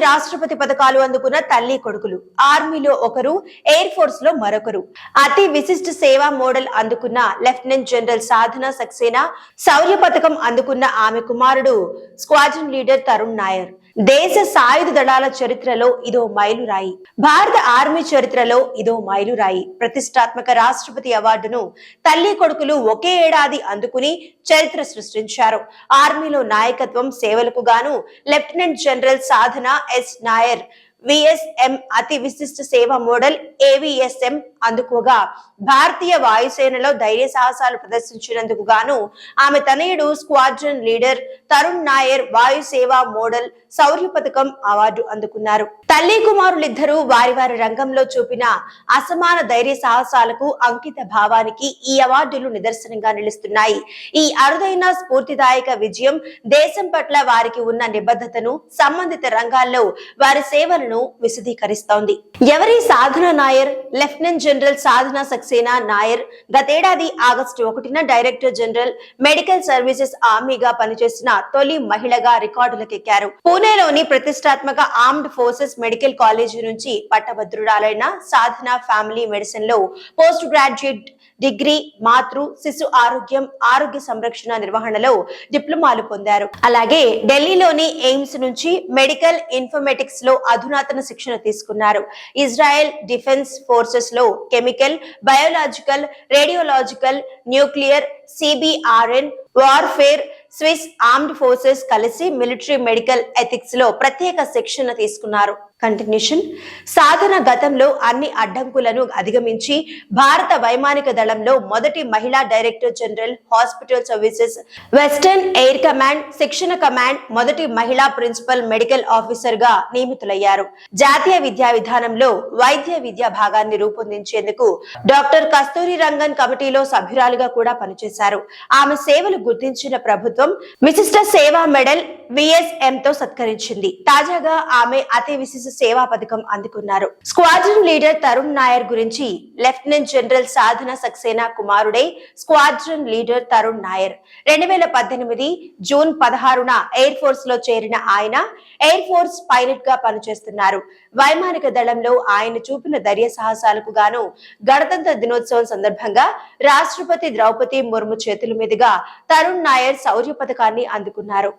రాష్ట్రపతి పథకాలు అందుకున్న తల్లి కొడుకులు. ఆర్మీలో ఒకరు, ఎయిర్ ఫోర్స్ లో మరొకరు. అతి విశిష్ట సేవా మోడల్ అందుకున్న లెఫ్టినెంట్ జనరల్ సాధన సక్సేనా శౌర్య పథకం అందుకున్న ఆమె కుమారుడు స్క్వాడ్రన్ లీడర్ తరుణ్ నాయర్. దేశ సాయుధ దళాల చరిత్రలో ఇదో మైలురాయి. భారత ఆర్మీ చరిత్రలో ఇదో మైలురాయి. ప్రతిష్టాత్మక రాష్ట్రపతి అవార్డును తల్లి కొడుకులు ఒకే ఏడాది అందుకుని చరిత్ర సృష్టించారు. ఆర్మీలో నాయకత్వం సేవలకు గాను లెఫ్టినెంట్ జనరల్ సాధన ఎస్ నాయర్ విఎస్ఎం అతి విశిష్ట సేవ మోడల్ ఏవిఎస్ఎం అందుకోగా, భారతీయ వాయుసేనలో ధైర్య సాహసాలు ప్రదర్శించినందుకు గాను ఆమె తనయుడు స్క్వాడ్రన్ లీడర్ తరుణ్ నాయర్ వాయు సేవా మోడల్ శౌర్య పథకం అవార్డు అందుకున్నారు. తల్లి కుమారులిద్దరూ వారి వారి రంగంలో చూపిన అసమాన ధైర్య సాహసాలకు, అంకిత భావానికి ఈ అవార్డులు నిదర్శనంగా నిలుస్తున్నాయి. ఈ అరుదైన స్ఫూర్తిదాయక విజయం దేశం పట్ల వారికి ఉన్న నిబద్ధతను, సంబంధిత రంగాల్లో వారి సేవలను విశదీకరిస్తోంది. ఎవరి సాధన నాయర్? లెఫ్టినెంట్ జనరల్ సాధన సక్సేనా నాయర్ గతేడాది ఆగస్టు 1న డైరెక్టర్ జనరల్ మెడికల్ సర్వీసెస్ ఆర్మీగా పనిచేసిన తొలి మహిళగా రికార్డులకెక్కారు. పూణేలోని ప్రతిష్టాత్మక ఆర్మ్డ్ ఫోర్సెస్ మెడికల్ కాలేజీ నుంచి పట్టభద్రురాలైన సాధన ఫ్యామిలీ మెడిసిన్ లో పోస్ట్ గ్రాడ్యుయేట్ డిగ్రీ, మాతృ శిశు ఆరోగ్యం, ఆరోగ్య సంరక్షణ నిర్వహణలో డిప్లొమాలు పొందారు. అలాగే ఢిల్లీలోని ఎయిమ్స్ నుంచి మెడికల్ ఇన్ఫర్మేటిక్స్ లో అధునాతన శిక్షణ తీసుకున్నారు. ఇజ్రాయెల్ డిఫెన్స్ ఫోర్సెస్ లో chemical, biological, radiological, nuclear, CBRN, warfare, Swiss armed forces కలిసి మిలిటరీ మెడికల్ ఎథిక్స్ లో ప్రత్యేక శిక్షణ తీసుకున్నారు. కంటిన్యూషన్. సాధన గతంలో అన్ని అడ్డంకులను అధిగమించి భారత వైమానిక దళంలో మొదటి మహిళా director general, hospital services, western air command శిక్షణ కమాండ్ మొదటి మహిళా ప్రిన్సిపల్ మెడికల్ ఆఫీసర్ గా నియమితులయ్యారు. జాతీయ విద్యా విధానంలో వైద్య విద్యా భాగాన్ని రూపొందించేందుకు డాక్టర్ కస్తూరి రంగన్ కమిటీలో సభ్యురాలుగా కూడా పనిచేశారు. ఆమె సేవలు గుర్తించిన ప్రభుత్వం విశిష్ట సేవా మెడల్ విఎస్ఎం తో సత్కరించింది. తాజాగా ఆమె అతి విశిష్ట సేవా పథకం అందుకున్నారు. స్క్వాడ్రన్ లీడర్ తరుణ్ నాయర్ గురించి లెఫ్టినెంట్ జనరల్ సాధన సక్సేనా కుమారుడే squadron leader Tarun Nair. 2018 June 16న ఎయిర్ ఫోర్స్ లో చేరిన ఆయన ఎయిర్ ఫోర్స్ పైలట్ గా పనిచేస్తున్నారు. వైమానిక దళంలో ఆయన చూపిన ధైర్య సాహసాలకు గాను గణతంత్ర దినోత్సవం సందర్భంగా రాష్ట్రపతి ద్రౌపది ముర్ము చేతుల మీదుగా తరుణ్ నాయర్ శౌర్య పథకాన్ని అందుకున్నారు.